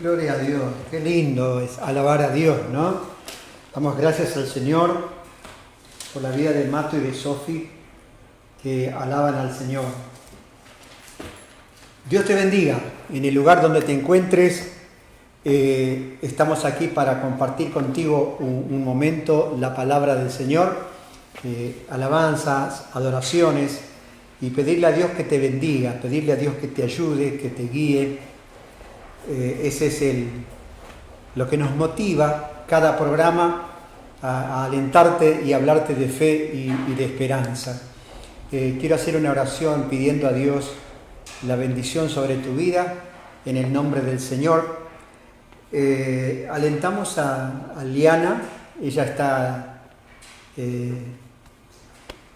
Gloria a Dios, qué lindo es alabar a Dios, ¿no? Damos gracias al Señor por la vida de Mato y de Sofi que alaban al Señor. Dios te bendiga en el lugar donde te encuentres. Estamos aquí para compartir contigo un momento la palabra del Señor, alabanzas, adoraciones, y pedirle a Dios que te bendiga, pedirle a Dios que te ayude, que te guíe. Ese es lo que nos motiva cada programa a alentarte y hablarte de fe y de esperanza. Quiero hacer una oración pidiendo a Dios la bendición sobre tu vida en el nombre del Señor. Alentamos a Liana, ella está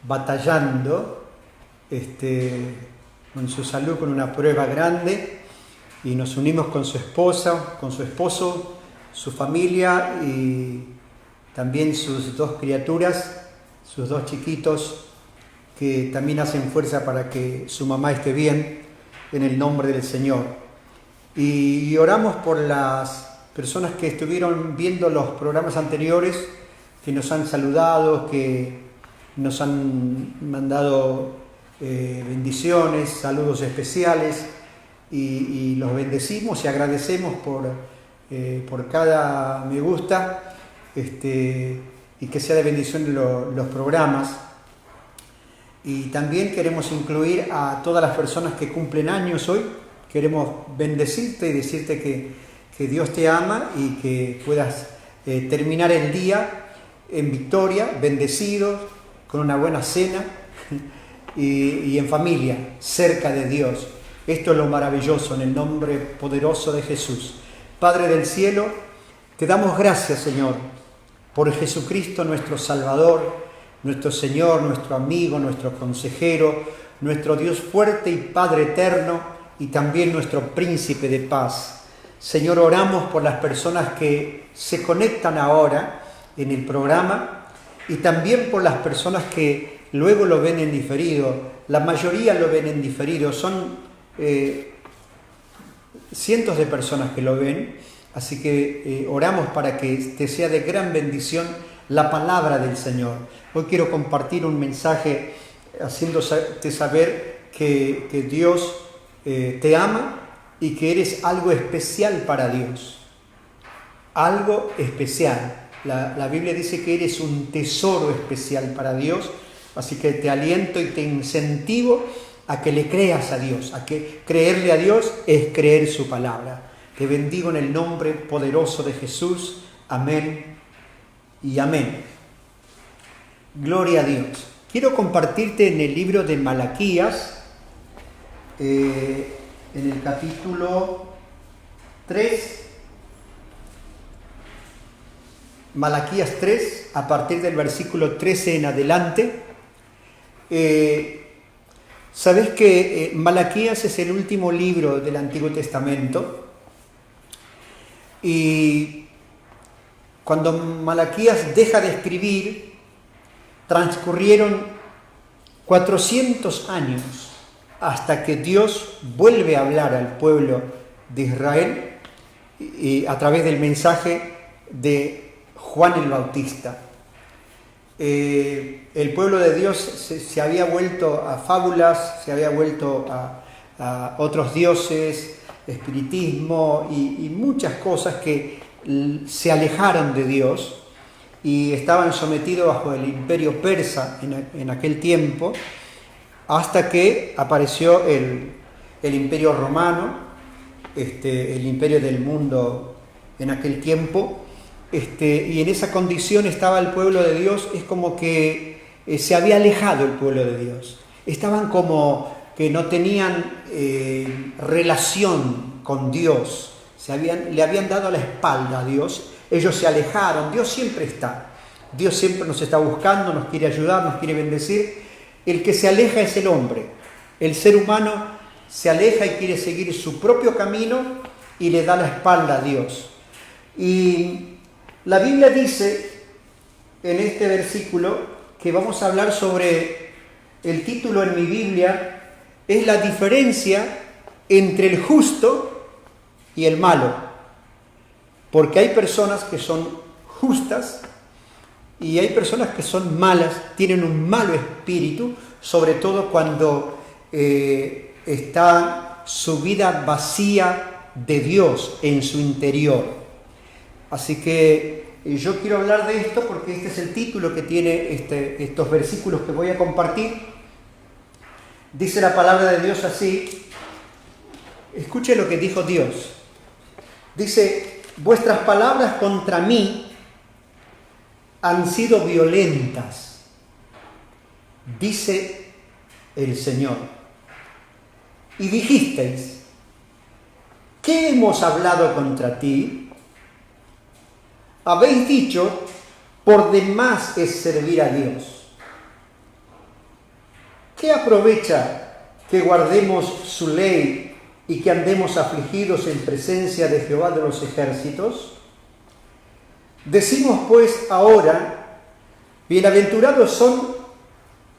batallando con su salud, con una prueba grande. Y nos unimos con su esposa, con su esposo, su familia y también sus dos criaturas, sus dos chiquitos, que también hacen fuerza para que su mamá esté bien en el nombre del Señor. Y oramos por las personas que estuvieron viendo los programas anteriores, que nos han saludado, que nos han mandado bendiciones, saludos especiales. Y los bendecimos y agradecemos por cada me gusta y que sea de bendición los programas. Y también queremos incluir a todas las personas que cumplen años hoy. Queremos bendecirte y decirte que Dios te ama y que puedas terminar el día en victoria, bendecidos, con una buena cena y en familia, cerca de Dios. Esto es lo maravilloso en el nombre poderoso de Jesús. Padre del cielo, te damos gracias, Señor, por Jesucristo, nuestro Salvador, nuestro Señor, nuestro amigo, nuestro consejero, nuestro Dios fuerte y Padre eterno y también nuestro príncipe de paz. Señor, oramos por las personas que se conectan ahora en el programa y también por las personas que luego lo ven en diferido. La mayoría lo ven en diferido, son cientos de personas que lo ven, así que oramos para que te sea de gran bendición la palabra del Señor. Hoy quiero compartir un mensaje haciéndote saber que Dios te ama y que eres algo especial para Dios, algo especial. La Biblia dice que eres un tesoro especial para Dios, así que te aliento y te incentivo a que le creas a Dios, a que creerle a Dios es creer su palabra. Te bendigo en el nombre poderoso de Jesús. Amén y amén. Gloria a Dios. Quiero compartirte en el libro de Malaquías, en el capítulo 3, Malaquías 3, a partir del versículo 13 en adelante. Sabes que Malaquías es el último libro del Antiguo Testamento y cuando Malaquías deja de escribir transcurrieron 400 años hasta que Dios vuelve a hablar al pueblo de Israel y a través del mensaje de Juan el Bautista. El pueblo de Dios se había vuelto a fábulas, se había vuelto a otros dioses, espiritismo y muchas cosas que se alejaron de Dios y estaban sometidos bajo el imperio persa en aquel tiempo, hasta que apareció el imperio romano, el imperio del mundo en aquel tiempo. Y en esa condición estaba el pueblo de Dios. Es como que se había alejado el pueblo de Dios. Estaban como que no tenían relación con Dios. Le habían dado la espalda a Dios. Ellos se alejaron. Dios siempre está. Dios siempre nos está buscando, nos quiere ayudar, nos quiere bendecir. El que se aleja es el hombre. El ser humano se aleja y quiere seguir su propio camino y le da la espalda a Dios. Y la Biblia dice en este versículo que vamos a hablar sobre, el título en mi Biblia es la diferencia entre el justo y el malo. porque hay personas que son justas y hay personas que son malas, tienen un malo espíritu, sobre todo cuando está su vida vacía de Dios en su interior. Así que yo quiero hablar de esto porque este es el título que tiene estos versículos que voy a compartir. Dice la palabra de Dios así. Escuche lo que dijo Dios. Dice: vuestras palabras contra mí han sido violentas, dice el Señor. Y dijisteis: ¿qué hemos hablado contra ti? Habéis dicho: por demás es servir a Dios. ¿Qué aprovecha que guardemos su ley y que andemos afligidos en presencia de Jehová de los ejércitos? Decimos pues ahora: bienaventurados son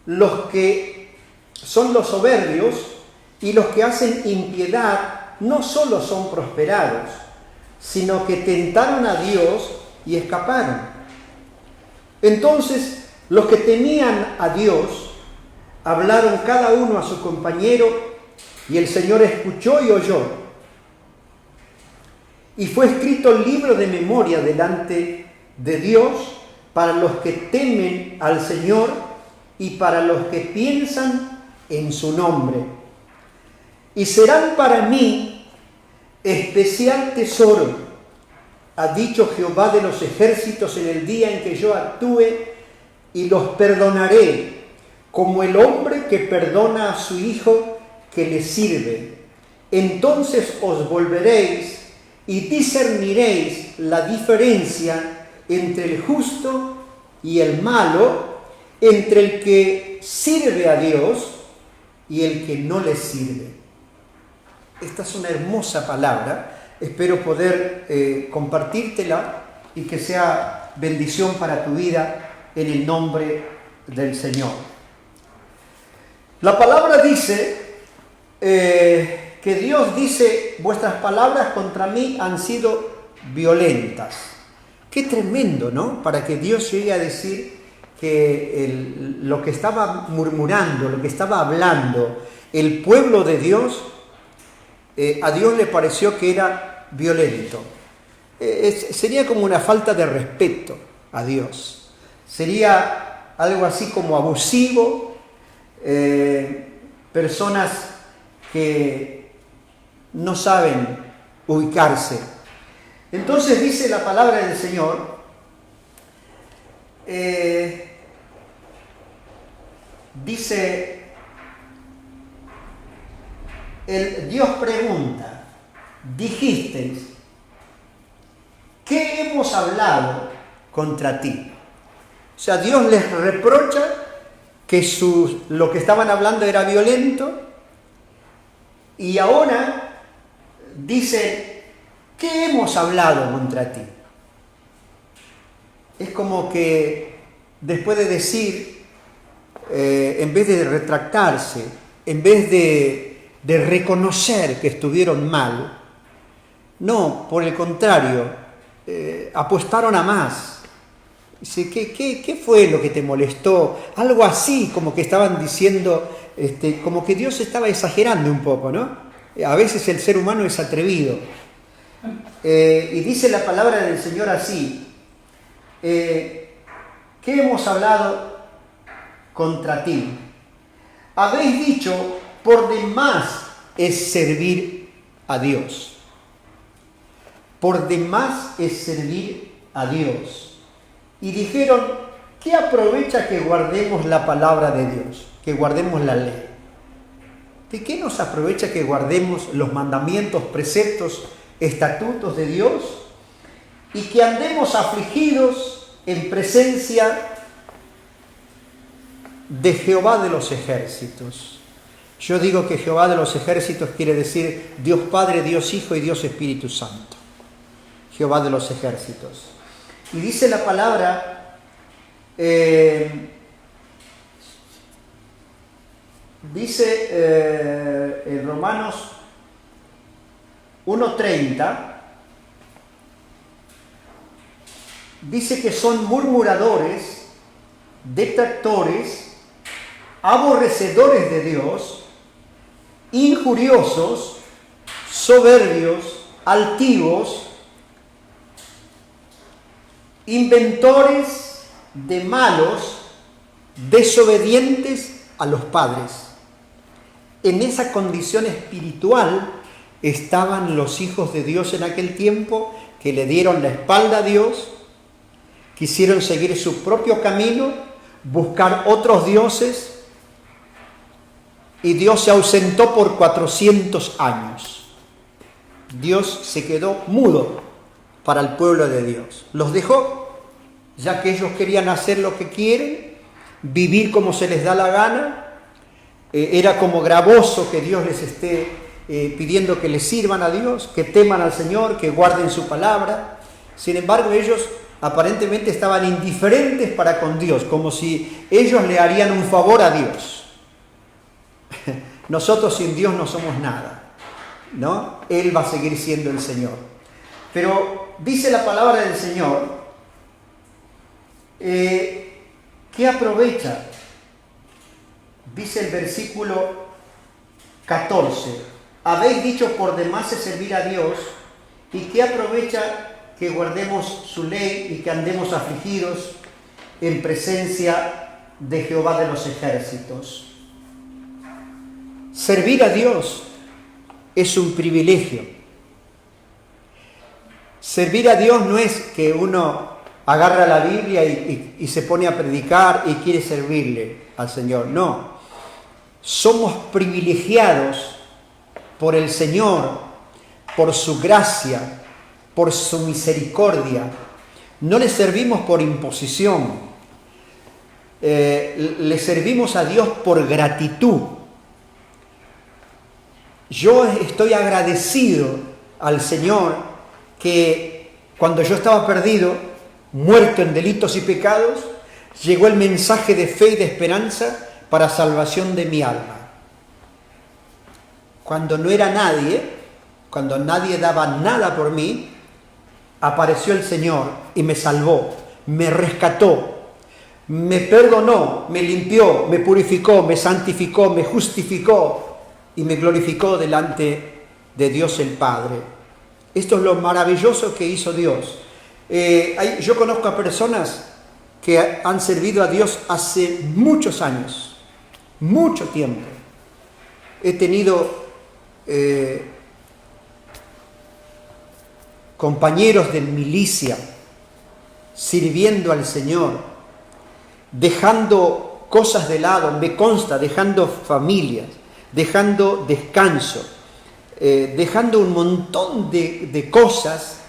los soberbios, y los que hacen impiedad no solo son prosperados, sino que tentaron a Dios y escaparon. Entonces los que temían a Dios hablaron cada uno a su compañero, y el Señor escuchó y oyó. Y fue escrito el libro de memoria delante de Dios para los que temen al Señor y para los que piensan en su nombre. Y serán para mí especial tesoro, ha dicho Jehová de los ejércitos, en el día en que yo actúe, y los perdonaré, como el hombre que perdona a su hijo que le sirve. Entonces os volveréis y discerniréis la diferencia entre el justo y el malo, entre el que sirve a Dios y el que no le sirve. Esta es una hermosa palabra. Espero poder compartírtela y que sea bendición para tu vida en el nombre del Señor. La palabra dice que Dios dice: vuestras palabras contra mí han sido violentas. Qué tremendo, ¿no? Para que Dios llegue a decir que lo que estaba murmurando, lo que estaba hablando el pueblo de Dios, a Dios le pareció que era violento. Sería como una falta de respeto a Dios. Sería algo así como abusivo. Personas que no saben ubicarse. Entonces dice la palabra del Señor, Dios pregunta: dijisteis: ¿qué hemos hablado contra ti? O sea, Dios les reprocha que lo que estaban hablando era violento, y ahora dice: ¿qué hemos hablado contra ti? Es como que después de decir, en vez de retractarse, en vez de reconocer que estuvieron mal, no, por el contrario, apostaron a más. Dice: ¿qué fue lo que te molestó? Algo así, como que estaban diciendo, como que Dios estaba exagerando un poco, ¿no? A veces el ser humano es atrevido. Y dice la palabra del Señor así: ¿qué hemos hablado contra ti? Habéis dicho: por demás es servir a Dios. Por demás es servir a Dios. Y dijeron: ¿qué aprovecha que guardemos la palabra de Dios? Que guardemos la ley. ¿De qué nos aprovecha que guardemos los mandamientos, preceptos, estatutos de Dios? Y que andemos afligidos en presencia de Jehová de los ejércitos. Yo digo que Jehová de los ejércitos quiere decir Dios Padre, Dios Hijo y Dios Espíritu Santo. Jehová de los ejércitos. Y dice la palabra, en Romanos 1:30, dice que son murmuradores, detractores, aborrecedores de Dios, injuriosos, soberbios, altivos, inventores de malos, desobedientes a los padres. En esa condición espiritual estaban los hijos de Dios en aquel tiempo, que le dieron la espalda a Dios, quisieron seguir su propio camino, buscar otros dioses, y Dios se ausentó por 400 años. Dios se quedó mudo para el pueblo de Dios. Los dejó, ya que ellos querían hacer lo que quieren, vivir como se les da la gana. Era como gravoso que Dios les esté pidiendo que les sirvan a Dios, que teman al Señor, que guarden su palabra. Sin embargo, ellos aparentemente estaban indiferentes para con Dios, como si ellos le harían un favor a Dios. Nosotros sin Dios no somos nada, ¿no? Él va a seguir siendo el Señor. Pero dice la palabra del Señor, ¿qué aprovecha? Dice el versículo 14, habéis dicho por demás es servir a Dios, ¿y qué aprovecha que guardemos su ley y que andemos afligidos en presencia de Jehová de los ejércitos? Servir a Dios es un privilegio. Servir a Dios no es que uno agarra la Biblia y se pone a predicar y quiere servirle al Señor. No. Somos privilegiados por el Señor, por su gracia, por su misericordia. No le servimos por imposición. Le servimos a Dios por gratitud. Yo estoy agradecido al Señor que cuando yo estaba perdido, muerto en delitos y pecados, llegó el mensaje de fe y de esperanza para salvación de mi alma. Cuando no era nadie, cuando nadie daba nada por mí, apareció el Señor y me salvó, me rescató, me perdonó, me limpió, me purificó, me santificó, me justificó y me glorificó delante de Dios el Padre. Esto es lo maravilloso que hizo Dios. Yo conozco a personas que han servido a Dios hace muchos años, mucho tiempo. He tenido compañeros de milicia sirviendo al Señor, dejando cosas de lado, me consta, dejando familias, dejando descanso, dejando un montón de cosas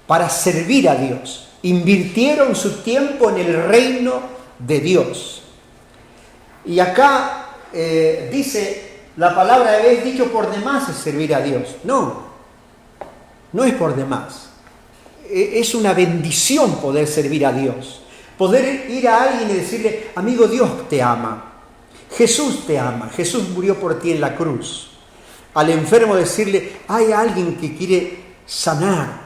para servir a Dios. Invirtieron su tiempo en el reino de Dios. Y acá dice la palabra, habéis dicho por demás es servir a Dios. No, no es por demás. Es una bendición poder servir a Dios. Poder ir a alguien y decirle, amigo, Dios te ama. Jesús te ama. Jesús murió por ti en la cruz. Al enfermo decirle, hay alguien que quiere sanar,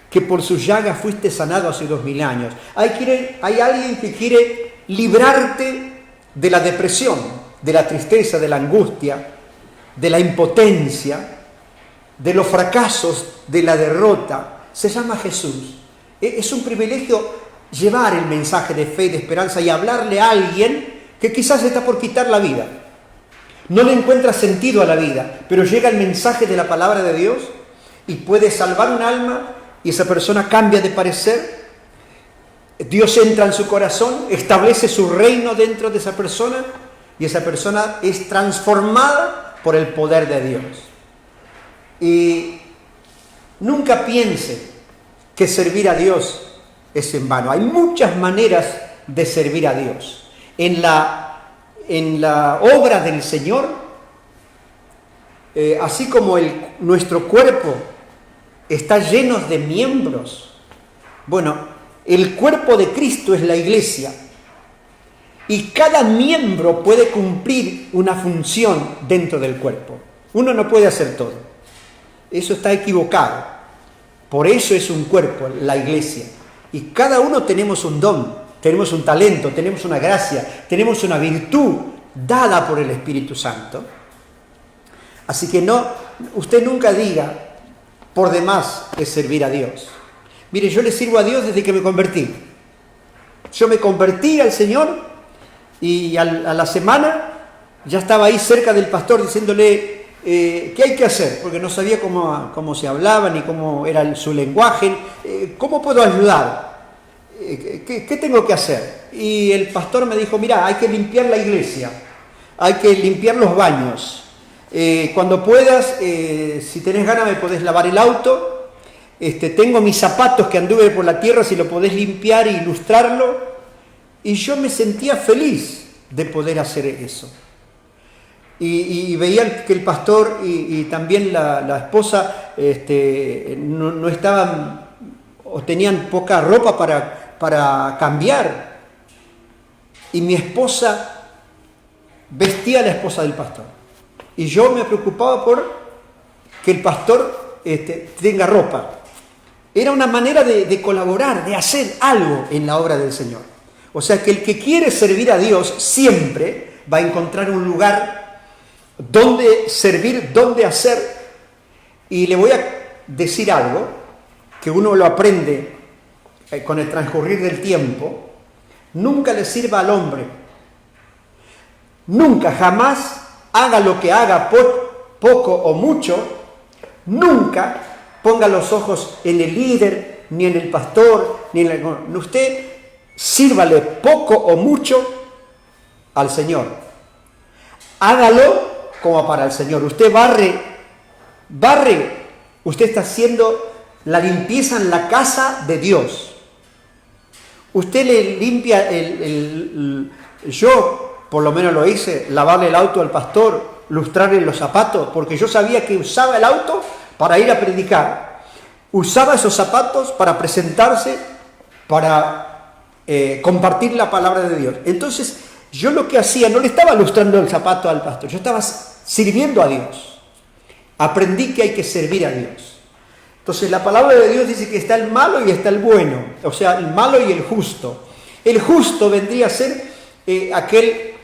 que por sus llagas fuiste sanado hace 2000 años. Hay alguien que quiere librarte de la depresión, de la tristeza, de la angustia, de la impotencia, de los fracasos, de la derrota. Se llama Jesús. Es un privilegio llevar el mensaje de fe y de esperanza y hablarle a alguien que quizás está por quitar la vida. No le encuentra sentido a la vida, pero llega el mensaje de la palabra de Dios y puede salvar un alma y esa persona cambia de parecer. Dios entra en su corazón, establece su reino dentro de esa persona y esa persona es transformada por el poder de Dios. Y nunca piense que servir a Dios es en vano. Hay muchas maneras de servir a Dios. En la obra del Señor, así como nuestro cuerpo está lleno de miembros, bueno, el cuerpo de Cristo es la iglesia. Y cada miembro puede cumplir una función dentro del cuerpo. Uno no puede hacer todo. Eso está equivocado. Por eso es un cuerpo, la iglesia. Y cada uno tenemos un don, tenemos un talento, tenemos una gracia, tenemos una virtud dada por el Espíritu Santo. Así que usted nunca diga, por demás es servir a Dios. Mire, yo le sirvo a Dios desde que me convertí. Yo me convertí al Señor y a la semana ya estaba ahí cerca del pastor diciéndole qué hay que hacer, porque no sabía cómo se hablaba ni cómo era su lenguaje. ¿Cómo puedo ayudar? ¿Qué tengo que hacer? Y el pastor me dijo, mira, hay que limpiar la iglesia, hay que limpiar los baños. Cuando puedas, si tenés ganas me podés lavar el auto. Tengo mis zapatos que anduve por la tierra, si lo podés limpiar e ilustrarlo. Y yo me sentía feliz de poder hacer eso. Y veían que el pastor y también la esposa no estaban o tenían poca ropa para cambiar. Y mi esposa vestía a la esposa del pastor. Y yo me preocupaba por que el pastor tenga ropa. Era una manera de colaborar, de hacer algo en la obra del Señor. O sea que el que quiere servir a Dios siempre va a encontrar un lugar donde servir, donde hacer. Y le voy a decir algo que uno lo aprende con el transcurrir del tiempo. Nunca le sirva al hombre. Nunca, jamás haga lo que haga, poco o mucho. Nunca ponga los ojos en el líder, ni en el pastor, ni en usted sírvale poco o mucho al Señor. Hágalo como para el Señor. Usted barre, usted está haciendo la limpieza en la casa de Dios. Usted le limpia yo por lo menos lo hice, lavarle el auto al pastor, lustrarle los zapatos, porque yo sabía que usaba el auto para ir a predicar. Usaba esos zapatos para presentarse, para compartir la palabra de Dios. Entonces, yo lo que hacía, no le estaba lustrando el zapato al pastor, yo estaba sirviendo a Dios. Aprendí que hay que servir a Dios. Entonces, la palabra de Dios dice que está el malo y está el bueno, o sea, el malo y el justo. El justo vendría a ser aquel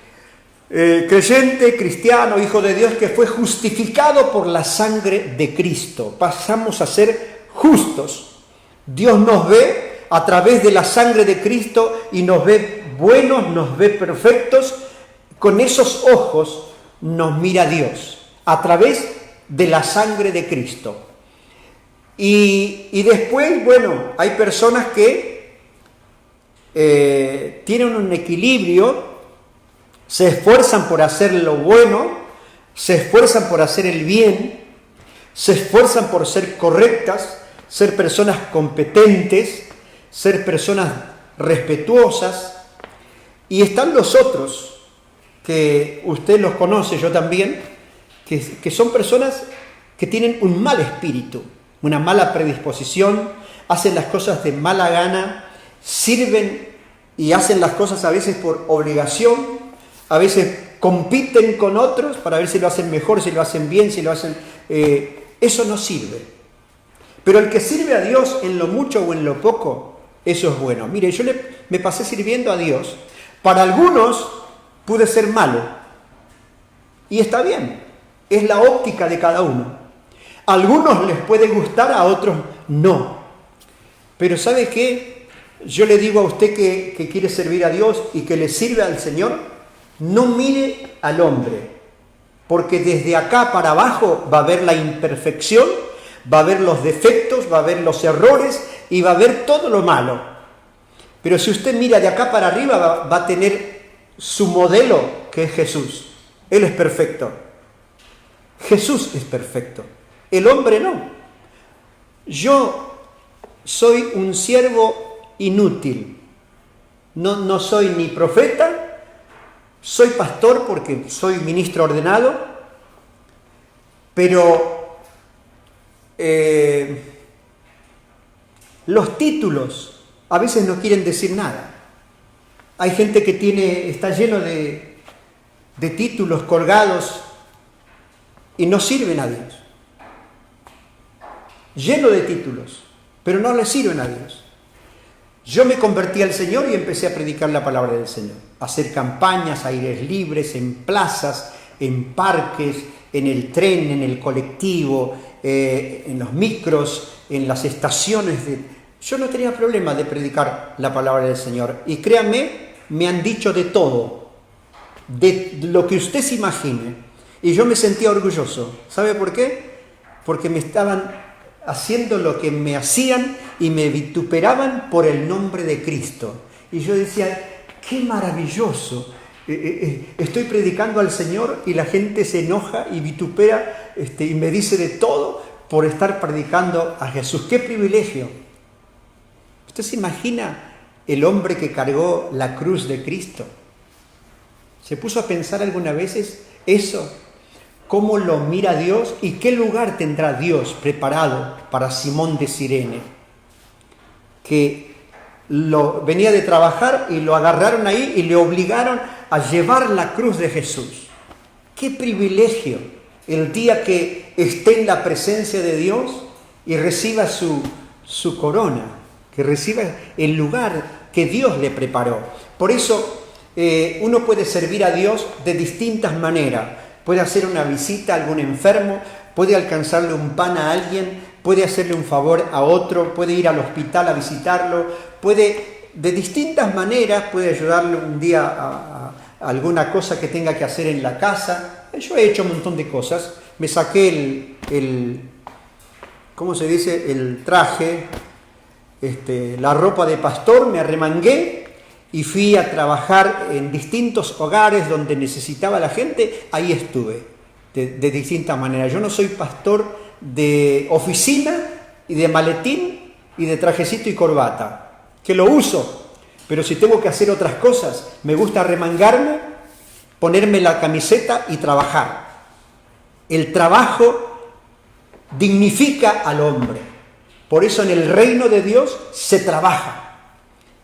creyente, cristiano, hijo de Dios, que fue justificado por la sangre de Cristo. Pasamos a ser justos. Dios nos ve a través de la sangre de Cristo y nos ve buenos, nos ve perfectos. Con esos ojos nos mira Dios, a través de la sangre de Cristo. Y después, bueno, hay personas que tienen un equilibrio, se esfuerzan por hacer lo bueno, se esfuerzan por hacer el bien, se esfuerzan por ser correctas, ser personas competentes, ser personas respetuosas. Y están los otros, que usted los conoce, yo también, que son personas que tienen un mal espíritu, una mala predisposición, hacen las cosas de mala gana, sirven y hacen las cosas a veces por obligación, a veces compiten con otros para ver si lo hacen mejor, si lo hacen bien, si lo hacen... eso no sirve. Pero el que sirve a Dios en lo mucho o en lo poco, eso es bueno. Mire, yo me pasé sirviendo a Dios. Para algunos pude ser malo. Y está bien. Es la óptica de cada uno. A algunos les puede gustar, a otros no. Pero ¿sabe qué? Yo le digo a usted que quiere servir a Dios y que le sirve al Señor, no mire al hombre, porque desde acá para abajo va a haber la imperfección, va a haber los defectos, va a haber los errores y va a haber todo lo malo. Pero si usted mira de acá para arriba, va a tener su modelo, que es Jesús. Él es perfecto. Jesús es perfecto. El hombre no. Yo soy un siervo inútil. No soy ni profeta, soy pastor porque soy ministro ordenado, pero los títulos a veces no quieren decir nada. Hay gente que está lleno de títulos colgados y no sirven a Dios. Lleno de títulos, pero no le sirven a Dios. Yo me convertí al Señor y empecé a predicar la palabra del Señor, a hacer campañas, aires libres, en plazas, en parques, en el tren, en el colectivo, en los micros, en las estaciones. Yo no tenía problema de predicar la palabra del Señor. Y créanme, me han dicho de todo, de lo que usted se imagine. Y yo me sentía orgulloso. ¿Sabe por qué? Porque me estaban haciendo lo que me hacían y me vituperaban por el nombre de Cristo. Y yo decía, qué maravilloso. Estoy predicando al Señor y la gente se enoja y vitupera y me dice de todo por estar predicando a Jesús. ¡Qué privilegio! ¿Usted se imagina el hombre que cargó la cruz de Cristo? ¿Se puso a pensar algunas veces eso? ¿Cómo lo mira Dios y qué lugar tendrá Dios preparado para Simón de Cirene? Que venía de trabajar y lo agarraron ahí y le obligaron a llevar la cruz de Jesús. ¡Qué privilegio! El día que esté en la presencia de Dios y reciba su corona, que reciba el lugar que Dios le preparó. Por eso uno puede servir a Dios de distintas maneras. Puede hacer una visita a algún enfermo, puede alcanzarle un pan a alguien, puede hacerle un favor a otro, puede ir al hospital a visitarlo, puede, de distintas maneras, puede ayudarle un día a alguna cosa que tenga que hacer en la casa. Yo he hecho un montón de cosas. Me saqué ¿cómo se dice? El traje, la ropa de pastor, me arremangué y fui a trabajar en distintos hogares donde necesitaba la gente. Ahí estuve, de distintas maneras. Yo no soy pastor de oficina y de maletín y de trajecito y corbata, que lo uso, pero si tengo que hacer otras cosas, me gusta arremangarme, ponerme la camiseta y trabajar. El trabajo dignifica al hombre. Por eso en el reino de Dios se trabaja.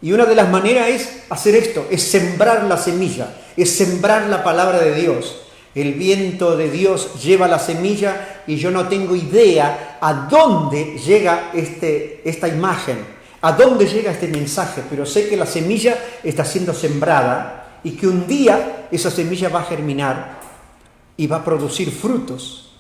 Y una de las maneras es hacer esto, es sembrar la semilla, es sembrar la palabra de Dios. El viento de Dios lleva la semilla y yo no tengo idea a dónde llega esta imagen, a dónde llega este mensaje, pero sé que la semilla está siendo sembrada y que un día esa semilla va a germinar y va a producir frutos.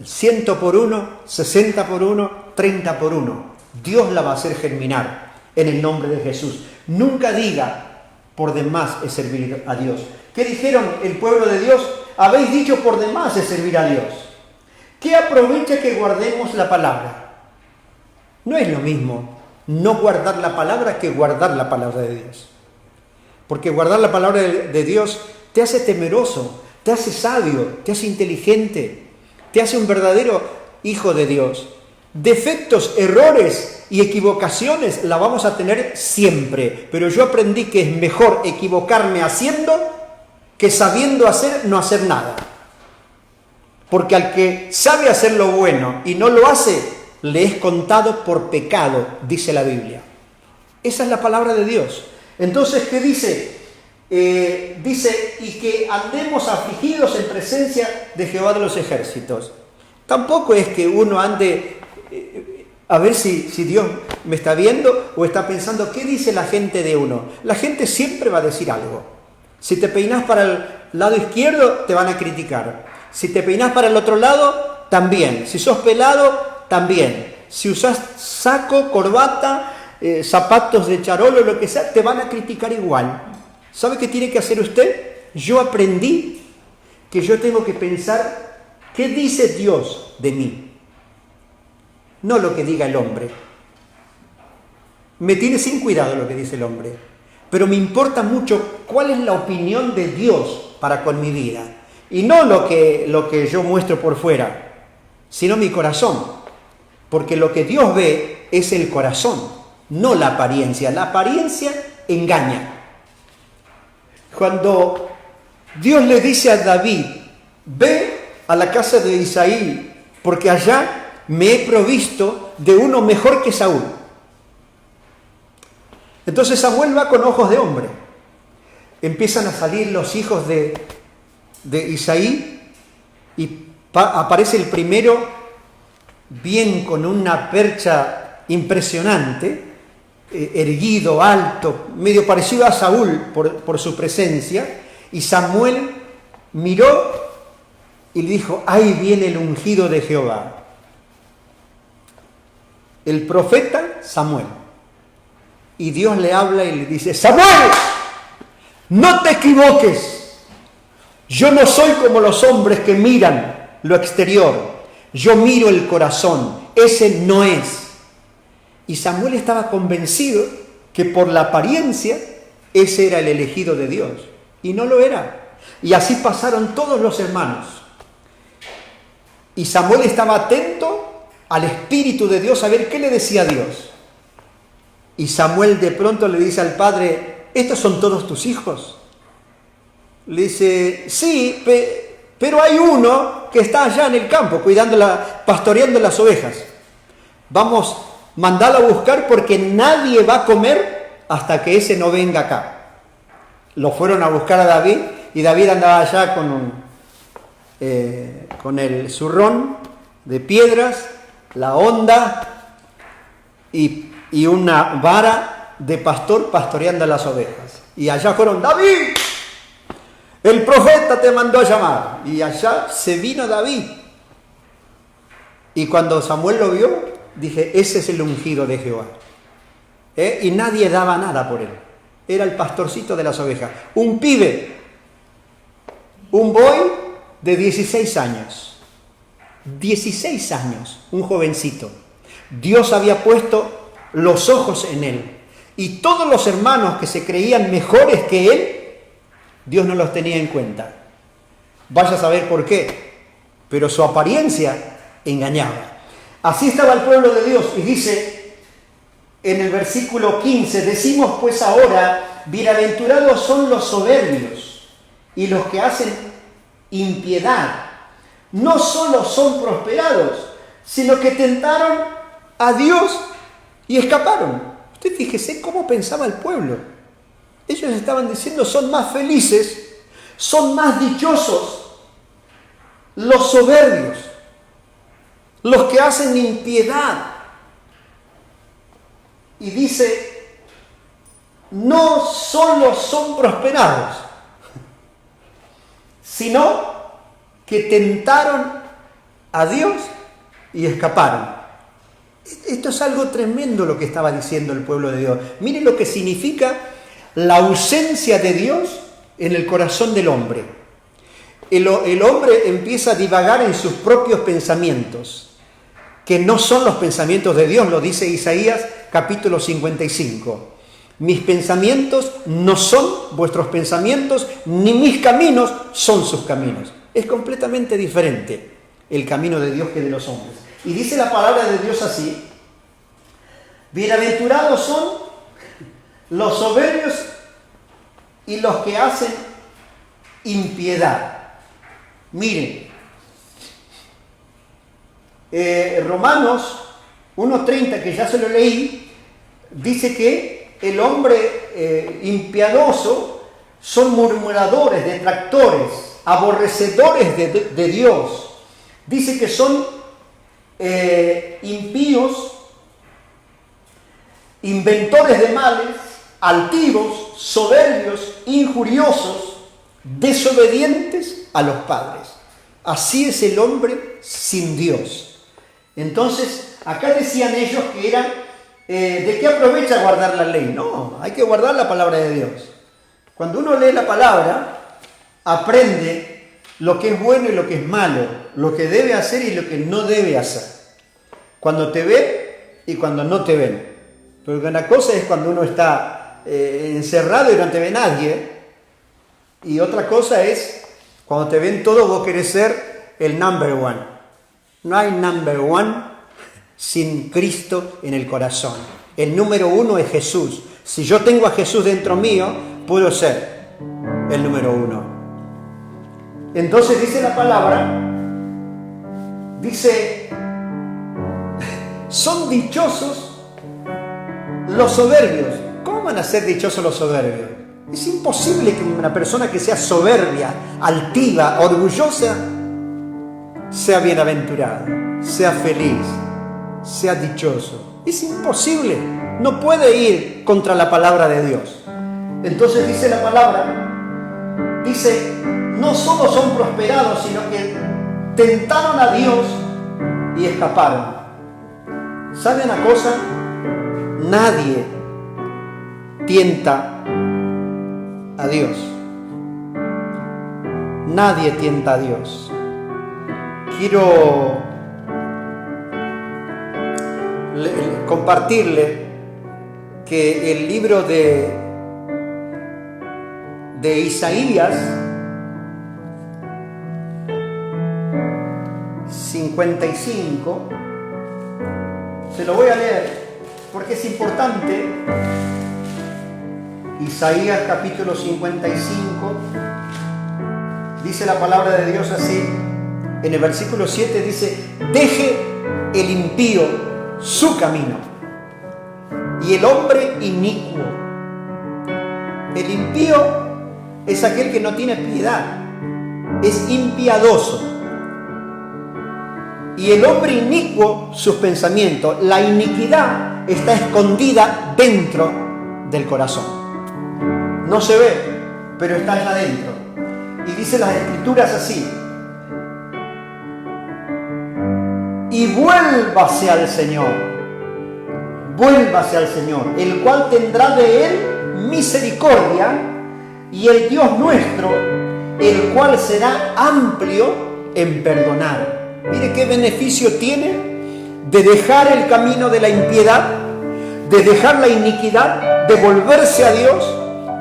100 por 1, 60 por 1, 30 por 1. Dios la va a hacer germinar. En el nombre de Jesús. Nunca diga, por demás es servir a Dios. ¿Qué dijeron el pueblo de Dios? Habéis dicho por demás es servir a Dios. ¿Qué aprovecha que guardemos la palabra? No es lo mismo no guardar la palabra que guardar la palabra de Dios. Porque guardar la palabra de Dios te hace temeroso, te hace sabio, te hace inteligente, te hace un verdadero hijo de Dios. Defectos, errores y equivocaciones la vamos a tener siempre, pero yo aprendí que es mejor equivocarme haciendo que sabiendo hacer no hacer nada. Porque al que sabe hacer lo bueno y no lo hace, le es contado por pecado, dice la Biblia. Esa es la palabra de Dios. Entonces, ¿qué dice? Dice, y que andemos afligidos en presencia de Jehová de los ejércitos. Tampoco es que uno ande a ver si Dios me está viendo o está pensando, ¿qué dice la gente de uno? La gente siempre va a decir algo. Si te peinás para el lado izquierdo, te van a criticar. Si te peinás para el otro lado, también. Si sos pelado, también. Si usás saco, corbata, zapatos de charolo, lo que sea, te van a criticar igual. ¿Sabe qué tiene que hacer usted? Yo aprendí que yo tengo que pensar, ¿qué dice Dios de mí? No lo que diga el hombre. Me tiene sin cuidado lo que dice el hombre, pero me importa mucho cuál es la opinión de Dios para con mi vida. Y no lo que yo muestro por fuera, sino mi corazón. Porque lo que Dios ve es el corazón, no la apariencia. La apariencia engaña. Cuando Dios le dice a David, ve a la casa de Isaí, porque allá me he provisto de uno mejor que Saúl. Entonces Samuel va con ojos de hombre. Empiezan a salir los hijos de Isaí y aparece el primero bien con una percha impresionante, erguido, alto, medio parecido a Saúl por su presencia, y Samuel miró y le dijo: ahí viene el ungido de Jehová. El profeta Samuel. Y Dios le habla y le dice: Samuel, no te equivoques. Yo no soy como los hombres que miran lo exterior. Yo miro el corazón. Ese no es. Y Samuel estaba convencido que por la apariencia ese era el elegido de Dios. Y no lo era. Y así pasaron todos los hermanos. Y Samuel estaba atento al Espíritu de Dios a ver qué le decía Dios. Y Samuel de pronto le dice al padre: ¿estos son todos tus hijos? Le dice: sí, pero hay uno que está allá en el campo pastoreando las ovejas. Vamos, mandalo a buscar porque nadie va a comer hasta que ese no venga acá. Lo fueron a buscar a David y David andaba allá con el zurrón de piedras, la honda y una vara de pastor pastoreando las ovejas. Y allá fueron: David, el profeta te mandó a llamar. Y allá se vino David. Y cuando Samuel lo vio, dije: ese es el ungido de Jehová. Y nadie daba nada por él. Era el pastorcito de las ovejas. Un pibe, un boy de 16 años. 16 años, un jovencito. Dios había puesto los ojos en él. Y todos los hermanos que se creían mejores que él, Dios no los tenía en cuenta. Vaya a saber por qué. Pero su apariencia engañaba. Así estaba el pueblo de Dios. Y dice en el versículo 15: decimos pues ahora, bienaventurados son los soberbios y los que hacen impiedad. No solo son prosperados, sino que tentaron a Dios y escaparon. Usted fíjese cómo pensaba el pueblo. Ellos estaban diciendo: son más felices, son más dichosos los soberbios, los que hacen impiedad. Y dice: no solo son prosperados, sino que tentaron a Dios y escaparon. Esto es algo tremendo lo que estaba diciendo el pueblo de Dios. Miren lo que significa la ausencia de Dios en el corazón del hombre. El hombre empieza a divagar en sus propios pensamientos, que no son los pensamientos de Dios, lo dice Isaías capítulo 55. Mis pensamientos no son vuestros pensamientos, ni mis caminos son sus caminos. Es completamente diferente el camino de Dios que de los hombres. Y dice la palabra de Dios así: bienaventurados son los soberbios y los que hacen impiedad. Miren, Romanos 1:30, que ya se lo leí, dice que el hombre impiadoso son murmuradores, detractores, aborrecedores de Dios. Dice que son impíos, inventores de males, altivos, soberbios, injuriosos, desobedientes a los padres. Así es el hombre sin Dios. Entonces, acá decían ellos que eran, ¿de qué aprovecha guardar la ley? No, hay que guardar la palabra de Dios. Cuando uno lee la palabra, aprende lo que es bueno y lo que es malo, lo que debe hacer y lo que no debe hacer. Cuando te ve y cuando no te ven. Porque una cosa es cuando uno está encerrado y no te ve nadie. Y otra cosa es cuando te ven todos, vos querés ser el number one. No hay number one sin Cristo en el corazón. El número uno es Jesús. Si yo tengo a Jesús dentro mío, puedo ser el número uno. Entonces dice la palabra, dice: son dichosos los soberbios. ¿Cómo van a ser dichosos los soberbios? Es imposible que una persona que sea soberbia, altiva, orgullosa, sea bienaventurada, sea feliz, sea dichoso. Es imposible. no puede ir contra la palabra de Dios. Entonces dice la palabra, dice, no solo son prosperados, sino que tentaron a Dios y escaparon. ¿Sabe una cosa? Nadie tienta a Dios. Nadie tienta a Dios. Quiero compartirle que el libro de Isaías 55, se lo voy a leer porque es importante. Isaías capítulo 55, dice la palabra de Dios así, en el versículo 7 dice, deje el impío su camino y el hombre inicuo. El impío es aquel que no tiene piedad, es impiadoso. Y el hombre inicuo, sus pensamientos. La iniquidad está escondida dentro del corazón. No se ve, pero está allá adentro. Y dice las Escrituras así: y vuélvase al Señor, el cual tendrá de él misericordia, y el Dios nuestro, el cual será amplio en perdonar. Mire qué beneficio tiene de dejar el camino de la impiedad, de dejar la iniquidad, de volverse a Dios.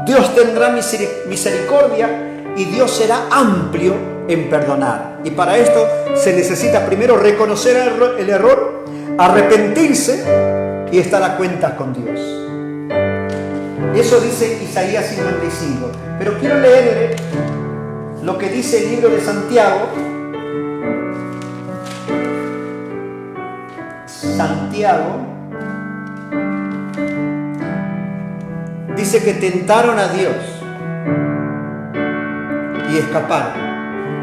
Dios tendrá misericordia y Dios será amplio en perdonar. Y para esto se necesita primero reconocer el error, arrepentirse y estar a cuentas con Dios. Eso dice Isaías 55. Pero quiero leerle lo que dice el libro de Santiago. Dice que tentaron a Dios y escaparon.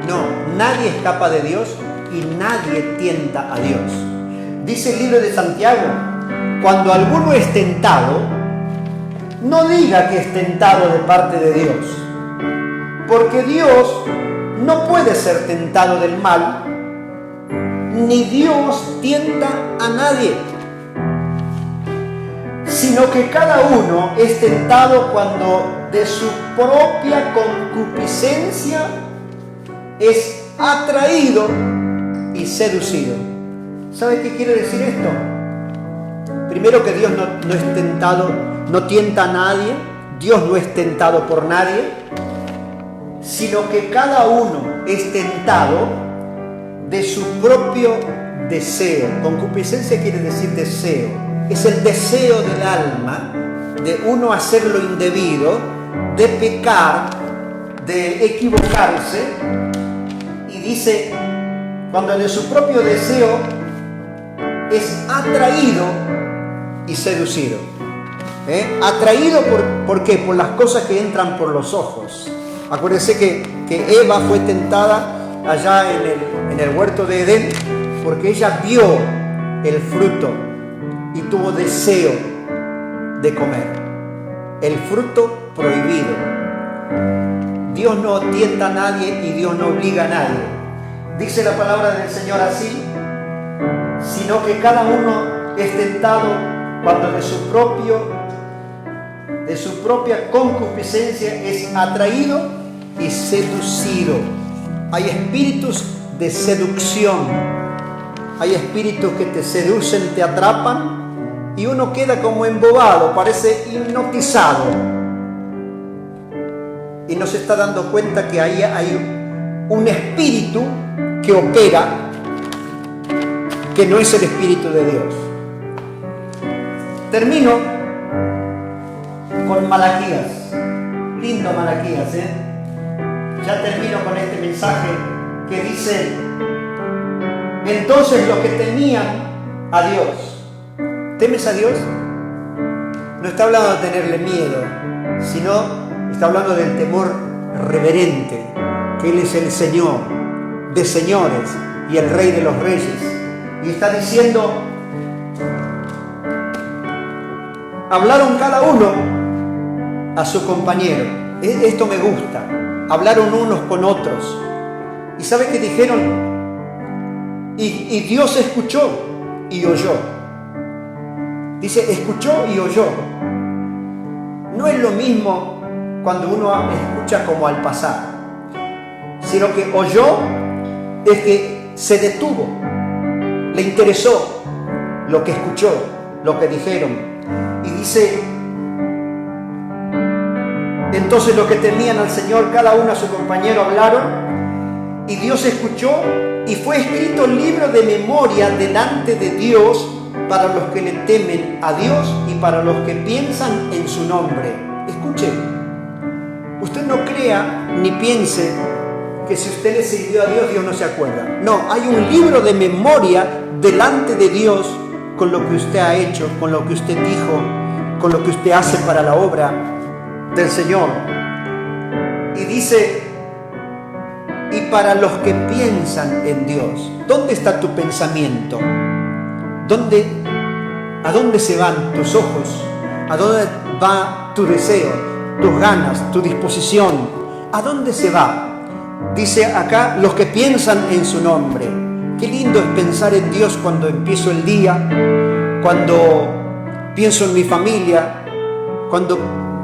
No, nadie escapa de Dios y nadie tienta a Dios. Dice el libro de Santiago, cuando alguno es tentado, no diga que es tentado de parte de Dios, porque Dios no puede ser tentado del mal, ni Dios tienta a nadie, sino que cada uno es tentado cuando de su propia concupiscencia es atraído y seducido. ¿Sabe qué quiere decir esto? Primero, que Dios no es tentado, no tienta a nadie, Dios no es tentado por nadie, sino que cada uno es tentado de su propio deseo. Concupiscencia quiere decir deseo. Es el deseo del alma de uno hacer lo indebido, de pecar, de equivocarse. Y dice, cuando de su propio deseo es atraído y seducido. Atraído ¿por qué? Por las cosas que entran por los ojos. Acuérdense que Eva fue tentada allá en el huerto de Edén, porque ella vio el fruto y tuvo deseo de comer el fruto prohibido. Dios no tienta a nadie y Dios no obliga a nadie. Dice la palabra del Señor así, sino que cada uno es tentado cuando de su propia concupiscencia es atraído y seducido. Hay espíritus de seducción, hay espíritus que te seducen, te atrapan y uno queda como embobado, parece hipnotizado y no se está dando cuenta que ahí hay un espíritu que opera, que no es el Espíritu de Dios. Termino con Malaquías, lindo Malaquías, Ya termino con este mensaje que dice: entonces los que temían a Dios. ¿Temes a Dios? No está hablando de tenerle miedo, sino está hablando del temor reverente, que Él es el Señor de señores y el Rey de los reyes. Y está diciendo: hablaron cada uno a su compañero. Esto me gusta. Hablaron unos con otros. ¿Y sabe qué dijeron? Y Dios escuchó y oyó. Dice, escuchó y oyó. No es lo mismo cuando uno escucha como al pasar, sino que oyó es que se detuvo, le interesó lo que escuchó, lo que dijeron. Y dice, entonces los que temían al Señor, cada uno a su compañero hablaron, y Dios escuchó, y fue escrito el libro de memoria delante de Dios para los que le temen a Dios y para los que piensan en su nombre. Escuche, usted no crea ni piense que si usted le sirvió a Dios, Dios no se acuerda. No, hay un libro de memoria delante de Dios con lo que usted ha hecho, con lo que usted dijo, con lo que usted hace para la obra del Señor. Y dice, y para los que piensan en Dios. ¿Dónde está tu pensamiento? ¿A dónde se van tus ojos? ¿A dónde va tu deseo, tus ganas, tu disposición? ¿A dónde se va? Dice acá, los que piensan en su nombre. Qué lindo es pensar en Dios cuando empiezo el día, cuando pienso en mi familia, cuando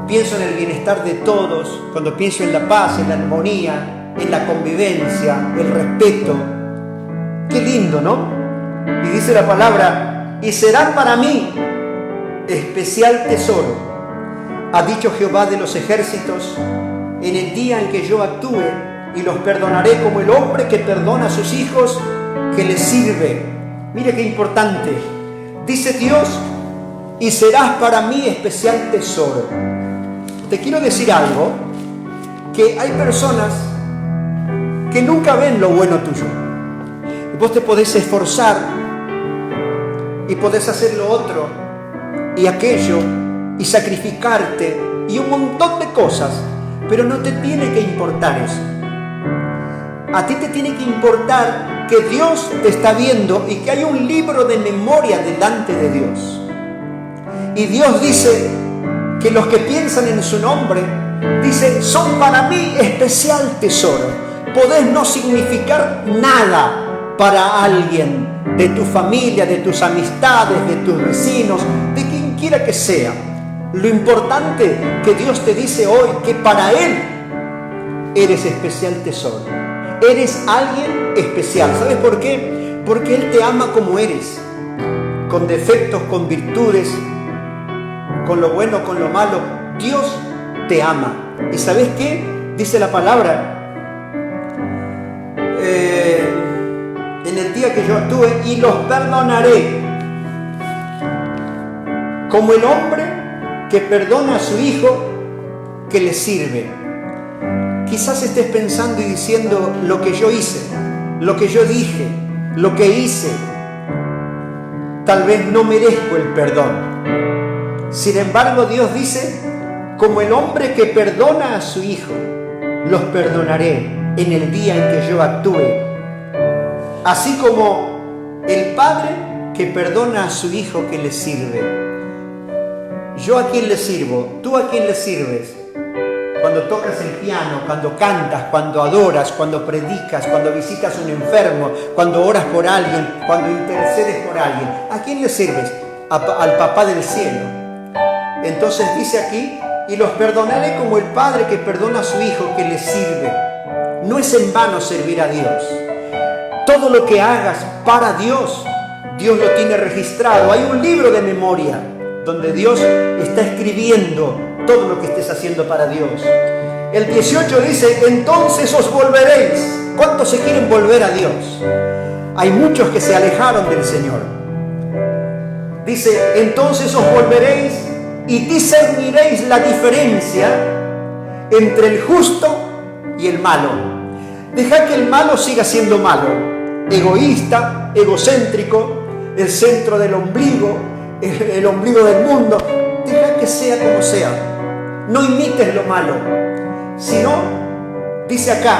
pienso en el bienestar de todos, cuando pienso en la paz, en la armonía, en la convivencia, el respeto. Qué lindo, ¿no? Y dice la palabra, y serán para mí especial tesoro, ha dicho Jehová de los ejércitos, en el día en que yo actúe, y los perdonaré como el hombre que perdona a sus hijos, que les sirve. Mire qué importante. Dice Dios, y serás para mí especial tesoro. Te quiero decir algo, que hay personas que nunca ven lo bueno tuyo. Vos te podés esforzar y podés hacer lo otro y aquello y sacrificarte y un montón de cosas, pero no te tiene que importar eso. A ti te tiene que importar que Dios te está viendo y que hay un libro de memoria delante de Dios. Y Dios dice que los que piensan en su nombre, dice, son para mí especial tesoro. Podés no significar nada para alguien, de tu familia, de tus amistades, de tus vecinos, de quien quiera que sea. Lo importante que Dios te dice hoy, que para Él eres especial tesoro. Eres alguien especial. ¿Sabes por qué? Porque Él te ama como eres, con defectos, con virtudes, con lo bueno, con lo malo. Dios te ama. ¿Y sabes qué? Dice la palabra, en el día que yo actúe, y los perdonaré como el hombre que perdona a su hijo que le sirve. Quizás estés pensando y diciendo, lo que yo hice, lo que yo dije, lo que hice, tal vez no merezco el perdón. Sin embargo, Dios dice, como el hombre que perdona a su hijo, los perdonaré en el día en que yo actúe. Así como el padre que perdona a su hijo que le sirve. ¿Yo a quién le sirvo? ¿Tú a quién le sirves? Cuando tocas el piano, cuando cantas, cuando adoras, cuando predicas, cuando visitas a un enfermo, cuando oras por alguien, cuando intercedes por alguien. ¿A quién le sirves? Al Papá del cielo. Entonces dice aquí, y los perdonaré como el padre que perdona a su hijo que le sirve. No es en vano servir a Dios. Todo lo que hagas para Dios, Dios lo tiene registrado. Hay un libro de memoria donde Dios está escribiendo todo lo que estés haciendo para Dios. El 18 dice, entonces os volveréis. ¿Cuántos se quieren volver a Dios? Hay muchos que se alejaron del Señor. Dice, entonces os volveréis y discerniréis la diferencia entre el justo y el malo. Deja que el malo siga siendo malo, egoísta, egocéntrico, el centro del ombligo, el ombligo del mundo. Deja que sea como sea. No imites lo malo, sino, dice acá,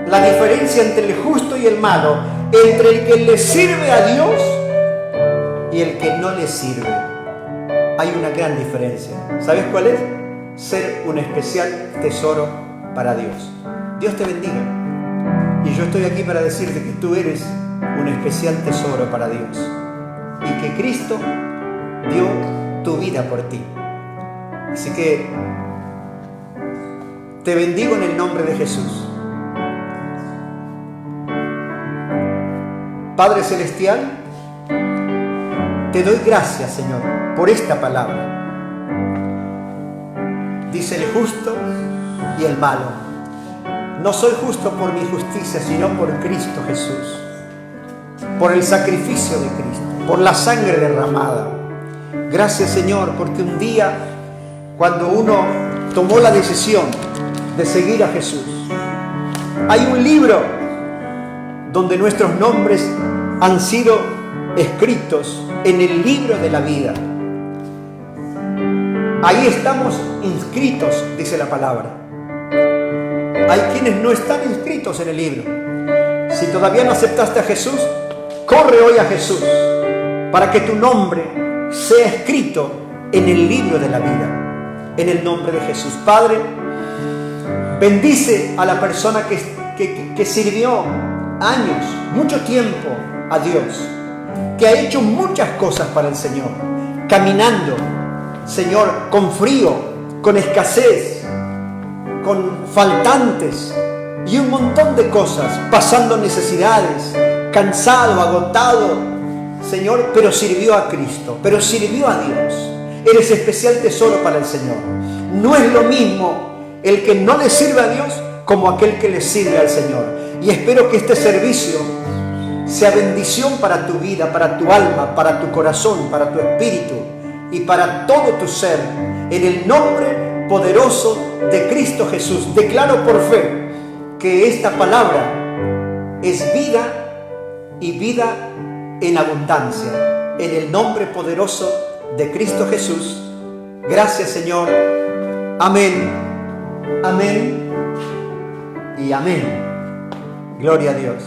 la diferencia entre el justo y el malo, entre el que le sirve a Dios y el que no le sirve. hay una gran diferencia. ¿Sabes cuál es? Ser un especial tesoro para Dios. Dios te bendiga. Y yo estoy aquí para decirte que tú eres un especial tesoro para Dios. Y que Cristo dio tu vida por ti. Así que te bendigo en el nombre de Jesús. Padre Celestial, te doy gracias, Señor, por esta palabra. Dice el justo y el malo. No soy justo por mi justicia, sino por Cristo Jesús. Por el sacrificio de Cristo, por la sangre derramada. Gracias, Señor, porque un día, cuando uno tomó la decisión de seguir a Jesús, hay un libro donde nuestros nombres han sido escritos en el libro de la vida. Ahí estamos inscritos, dice la palabra. Hay quienes no están inscritos en el libro. Si todavía no aceptaste a Jesús, corre hoy a Jesús para que tu nombre sea escrito en el libro de la vida. En el nombre de Jesús. Padre, bendice a la persona que sirvió años, mucho tiempo a Dios, que ha hecho muchas cosas para el Señor, caminando, Señor, con frío, con escasez, con faltantes y un montón de cosas, pasando necesidades, cansado, agotado, Señor, pero sirvió a Cristo, pero sirvió a Dios. Eres especial tesoro para el Señor. No es lo mismo el que no le sirve a Dios como aquel que le sirve al Señor. Y espero que este servicio sea bendición para tu vida, para tu alma, para tu corazón, para tu espíritu y para todo tu ser. En el nombre poderoso de Cristo Jesús, declaro por fe que esta palabra es vida y vida en abundancia. En el nombre poderoso de Cristo Jesús. Gracias, Señor. Amén. Amén y amén. Gloria a Dios.